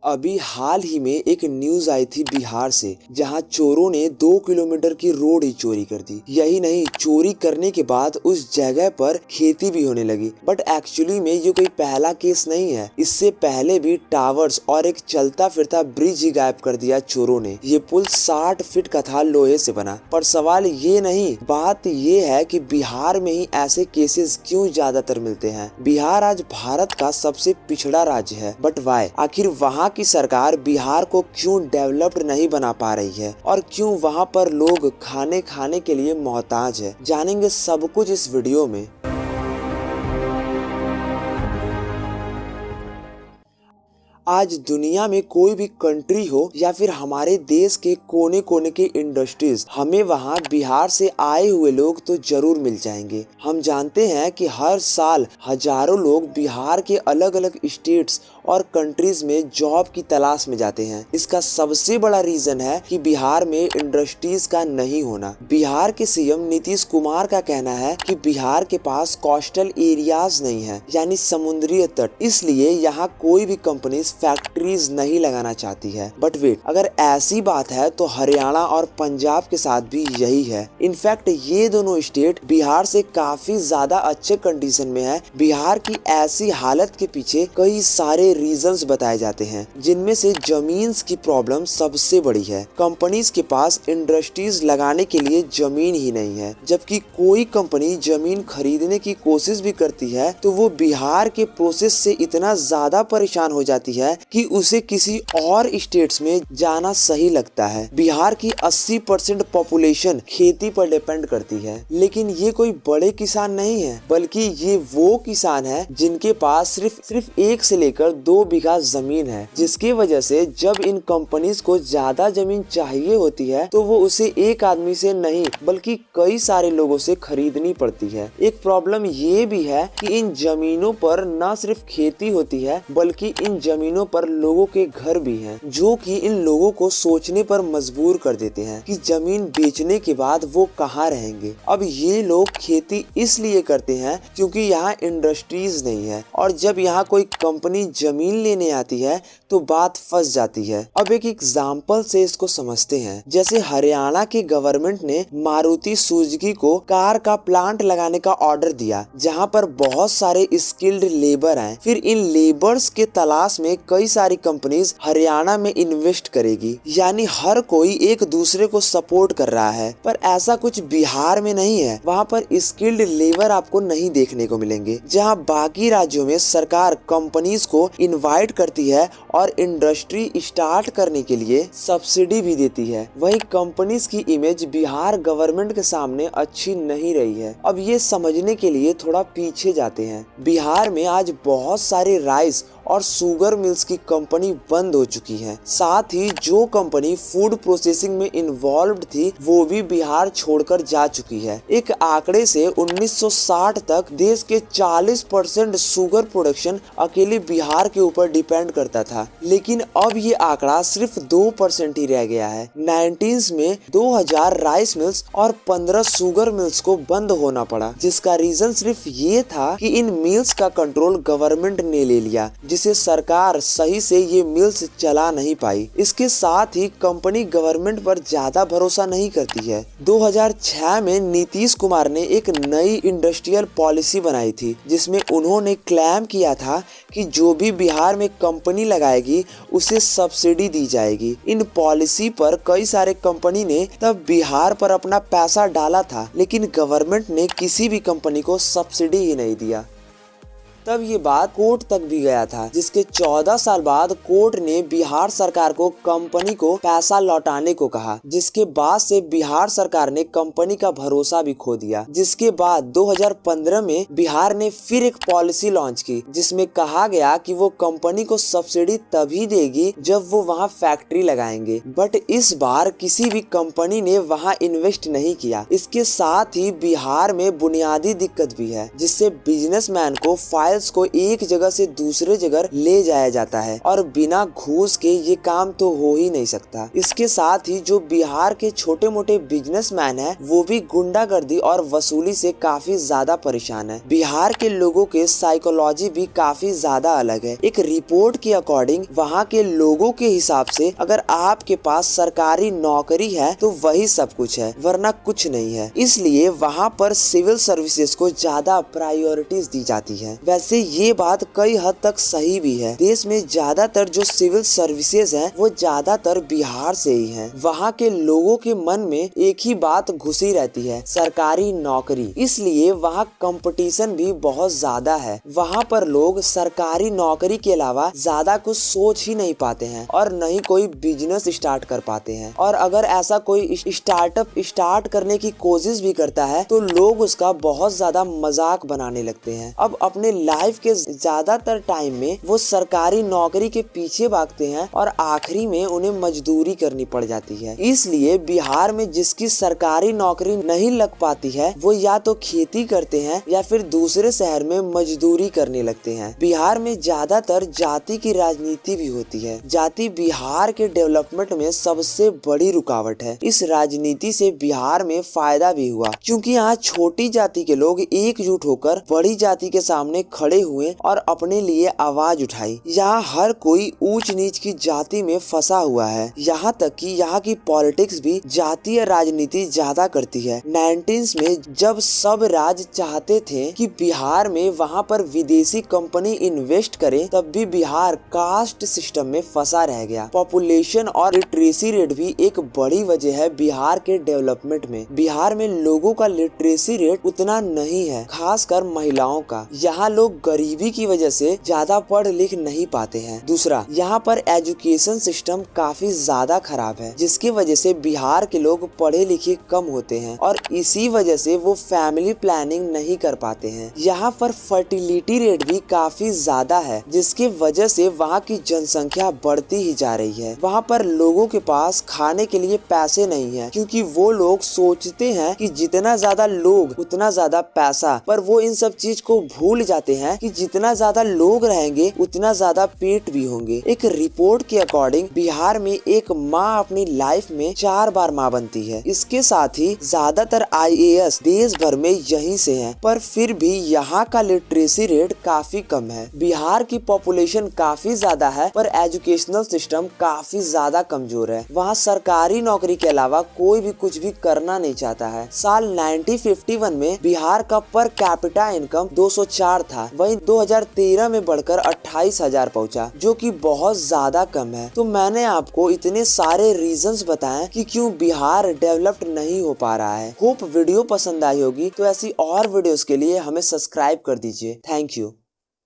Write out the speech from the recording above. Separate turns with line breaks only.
अभी हाल ही में एक न्यूज आई थी बिहार से, जहां चोरों ने 2 किलोमीटर की रोड ही चोरी कर दी। यही नहीं, चोरी करने के बाद उस जगह पर खेती भी होने लगी। बट एक्चुअली में ये कोई पहला केस नहीं है। इससे पहले भी टावर्स और एक चलता फिरता ब्रिज ही गायब कर दिया चोरों ने। ये पुल 60 फीट का था, लोहे से बना। पर सवाल ये नहीं, बात ये है कि बिहार में ही ऐसे केसेस क्यों ज्यादातर मिलते हैं। बिहार आज भारत का सबसे पिछड़ा राज्य है, बट वाई? आखिर वहाँ की सरकार बिहार को क्यों डेवलप्ड नहीं बना पा रही है और क्यों वहाँ पर लोग खाने के लिए मोहताज है। जानेंगे सब कुछ इस वीडियो में। आज दुनिया में कोई भी कंट्री हो या फिर हमारे देश के कोने कोने के इंडस्ट्रीज, हमें वहाँ बिहार से आए हुए लोग तो जरूर मिल जाएंगे। हम जानते हैं कि हर साल हजारों लोग बिहार के अलग अलग स्टेट्स और कंट्रीज में जॉब की तलाश में जाते हैं। इसका सबसे बड़ा रीजन है कि बिहार में इंडस्ट्रीज का नहीं होना। बिहार के सीएम नीतीश कुमार का कहना है कि बिहार के पास कोस्टल एरियाज नहीं है, यानी समुद्री तट, इसलिए यहाँ कोई भी कंपनी फैक्ट्रीज नहीं लगाना चाहती है। बट वेट, अगर ऐसी बात है तो हरियाणा और पंजाब के साथ भी यही है। इनफैक्ट ये दोनों स्टेट बिहार से काफी ज्यादा अच्छे कंडीशन में है। बिहार की ऐसी हालत के पीछे कई सारे रीजंस बताए जाते हैं, जिनमें से जमीन की प्रॉब्लम सबसे बड़ी है। कंपनीज के पास इंडस्ट्रीज लगाने के लिए जमीन ही नहीं है, जबकि कोई कंपनी जमीन खरीदने की कोशिश भी करती है तो वो बिहार के प्रोसेस से इतना ज्यादा परेशान हो जाती है कि उसे किसी और स्टेट्स में जाना सही लगता है। बिहार की 80% पॉपुलेशन खेती पर डिपेंड करती है, लेकिन ये कोई बड़े किसान नहीं है, बल्कि ये वो किसान है जिनके पास सिर्फ 1 से लेकर 2 बीघा जमीन है, जिसकी वजह से जब इन कंपनीज को ज्यादा जमीन चाहिए होती है तो वो उसे एक आदमी से नहीं बल्कि कई सारे लोगों से खरीदनी पड़ती है। एक प्रॉब्लम ये भी है कि इन जमीनों पर न सिर्फ खेती होती है, बल्कि इन जमीनों पर लोगों के घर भी हैं, जो कि इन लोगों को सोचने पर मजबूर कर देते हैं कि जमीन बेचने के बाद वो कहाँ रहेंगे। अब ये लोग खेती इसलिए करते हैं क्योंकि यहाँ इंडस्ट्रीज नहीं है, और जब यहाँ कोई कंपनी जमीन लेने आती है तो बात फंस जाती है। अब एक एग्जाम्पल से इसको समझते हैं। जैसे हरियाणा की गवर्नमेंट ने मारुति सुजुकी को कार का प्लांट लगाने का ऑर्डर दिया, जहाँ पर बहुत सारे स्किल्ड लेबर हैं। फिर इन लेबर्स के तलाश में कई सारी कंपनीज हरियाणा में इन्वेस्ट करेगी, यानी हर कोई एक दूसरे को सपोर्ट कर रहा है। पर ऐसा कुछ बिहार में नहीं है। वहाँ पर स्किल्ड लेबर आपको नहीं देखने को मिलेंगे। जहाँ बाकी राज्यों में सरकार कंपनीज को इनवाइट करती है और इंडस्ट्री स्टार्ट करने के लिए सब्सिडी भी देती है, वहीं कंपनीज की इमेज बिहार गवर्नमेंट के सामने अच्छी नहीं रही है। अब ये समझने के लिए थोड़ा पीछे जाते हैं। बिहार में आज बहुत सारे राइस और शुगर मिल्स की कंपनी बंद हो चुकी है। साथ ही जो कंपनी फूड प्रोसेसिंग में इन्वॉल्व्ड थी वो भी बिहार छोड़कर जा चुकी है। एक आंकड़े से 1960 तक देश के 40% शुगर प्रोडक्शन अकेले बिहार के ऊपर डिपेंड करता था, लेकिन अब ये आंकड़ा सिर्फ 2% ही रह गया है। 19 में 2000 राइस मिल्स और 15 शुगर मिल्स को बंद होना पड़ा, जिसका रीजन सिर्फ ये था कि इन मिल्स का कंट्रोल गवर्नमेंट ने ले लिया, जिसे सरकार सही से ये मिल्स चला नहीं पाई। इसके साथ ही कंपनी गवर्नमेंट पर ज्यादा भरोसा नहीं करती है। 2006 में नीतीश कुमार ने एक नई इंडस्ट्रियल पॉलिसी बनाई थी, जिसमें उन्होंने क्लेम किया था कि जो भी बिहार में कंपनी लगाएगी उसे सब्सिडी दी जाएगी। इन पॉलिसी पर कई सारे कंपनी ने तब बिहार पर अपना पैसा डाला था, लेकिन गवर्नमेंट ने किसी भी कंपनी को सब्सिडी ही नहीं दिया। तब ये बात कोर्ट तक भी गया था, जिसके 14 साल बाद कोर्ट ने बिहार सरकार को कंपनी को पैसा लौटाने को कहा, जिसके बाद से बिहार सरकार ने कंपनी का भरोसा भी खो दिया। जिसके बाद 2015 में बिहार ने फिर एक पॉलिसी लॉन्च की, जिसमें कहा गया कि वो कंपनी को सब्सिडी तभी देगी जब वो वहाँ फैक्ट्री लगाएंगे। बट इस बार किसी भी कंपनी ने वहाँ इन्वेस्ट नहीं किया। इसके साथ ही बिहार में बुनियादी दिक्कत भी है, जिससे बिजनेसमैन को फाइल्स को एक जगह से दूसरे जगह ले जाया जाता है और बिना घूस के ये काम तो हो ही नहीं सकता। इसके साथ ही जो बिहार के छोटे मोटे बिजनेसमैन हैं वो भी गुंडागर्दी और वसूली से काफी ज्यादा परेशान है। बिहार के लोगों के साइकोलॉजी भी काफी ज्यादा अलग है। एक रिपोर्ट के अकॉर्डिंग वहाँ के लोगों के हिसाब से अगर आपके पास सरकारी नौकरी है तो वही सब कुछ है, वरना कुछ नहीं है। इसलिए वहाँ पर सिविल सर्विसेज को ज्यादा प्रायोरिटीज दी जाती है। वैसे ये बात कई हद तक सही भी है। देश में ज्यादातर जो सिविल सर्विसेज है वो ज्यादातर बिहार से ही है। वहाँ के लोगों के मन में एक ही बात घुसी रहती है, सरकारी नौकरी। इसलिए वहाँ कंपटीशन भी बहुत ज्यादा है। वहाँ पर लोग सरकारी नौकरी के अलावा ज्यादा कुछ सोच ही नहीं पाते हैं और न ही कोई बिजनेस स्टार्ट कर पाते हैं। और अगर ऐसा कोई स्टार्टअप स्टार्ट करने की कोशिश भी करता है तो लोग उसका बहुत ज्यादा मजाक बनाने लगते हैं। अब अपने लाइफ के ज्यादातर टाइम में वो सरकारी नौकरी के पीछे भागते हैं और आखिरी में उन्हें मजदूरी करनी पड़ जाती है। इसलिए बिहार में जिसकी सरकारी नौकरी नहीं लग पाती है वो या तो खेती करते हैं या फिर दूसरे शहर में मजदूरी करने लगते हैं। बिहार में ज्यादातर जाति की राजनीति भी होती है। जाति बिहार के डेवलपमेंट में सबसे बड़ी रुकावट है। इस राजनीति से बिहार में फायदा भी हुआ क्योंकि यहाँ छोटी जाति के लोग एकजुट होकर बड़ी जाति के सामने खड़े हुए और अपने लिए आवाज उठाई। यहाँ हर कोई ऊंच नीच की जाति में फंसा हुआ है। यहाँ तक कि यहाँ की पॉलिटिक्स भी जातीय राजनीति ज्यादा करती है। 19 में जब सब राज्य चाहते थे कि बिहार में वहाँ पर विदेशी कंपनी इन्वेस्ट करे, तब भी बिहार कास्ट सिस्टम में फंसा रह गया। पॉपुलेशन और लिटरेसी रेट भी एक बड़ी वजह है बिहार के डेवलपमेंट में। बिहार में लोगों का लिटरेसी रेट उतना नहीं है, खासकर महिलाओं का। यहाँ लोग गरीबी की वजह से ज्यादा पढ़ लिख नहीं पाते हैं। दूसरा, यहाँ पर एजुकेशन सिस्टम काफी ज्यादा खराब है, जिसकी वजह से बिहार के लोग पढ़े लिखे कम होते हैं और इसी वजह से वो फैमिली प्लानिंग नहीं कर पाते हैं। यहाँ पर फर्टिलिटी रेट भी काफी ज्यादा है, जिसकी वजह से वहाँ की जनसंख्या बढ़ती ही जा रही है। वहाँ पर लोगों के पास खाने के लिए पैसे नहीं है क्योंकि वो लोग सोचते हैं कि जितना ज्यादा लोग उतना ज्यादा पैसा, पर वो इन सब चीज को भूल जाते हैं कि जितना ज्यादा लोग रहेंगे उतना ज्यादा पेट भी होंगे। एक रिपोर्ट के अकॉर्डिंग बिहार में एक माँ अपनी लाइफ में 4 बार माँ बनती है। इसके साथ ही ज्यादातर IAS देश भर में यहीं से हैं, पर फिर भी यहाँ का लिटरेसी रेट काफी कम है। बिहार की पॉपुलेशन काफी ज्यादा है पर एजुकेशनल सिस्टम काफी ज्यादा कमजोर है। वहाँ सरकारी नौकरी के अलावा कोई भी कुछ भी करना नहीं चाहता है। साल 1951 में बिहार का पर कैपिटा इनकम 204 था, वहीं 2013 में बढ़कर 28,000 पहुंचा, जो कि बहुत ज्यादा कम है। तो मैंने आपको इतने सारे रीजंस बताए कि क्यों बिहार डेवलप्ड नहीं हो पा रहा है। होप वीडियो पसंद आई होगी, तो ऐसी और वीडियोस के लिए हमें सब्सक्राइब कर दीजिए। Thank you.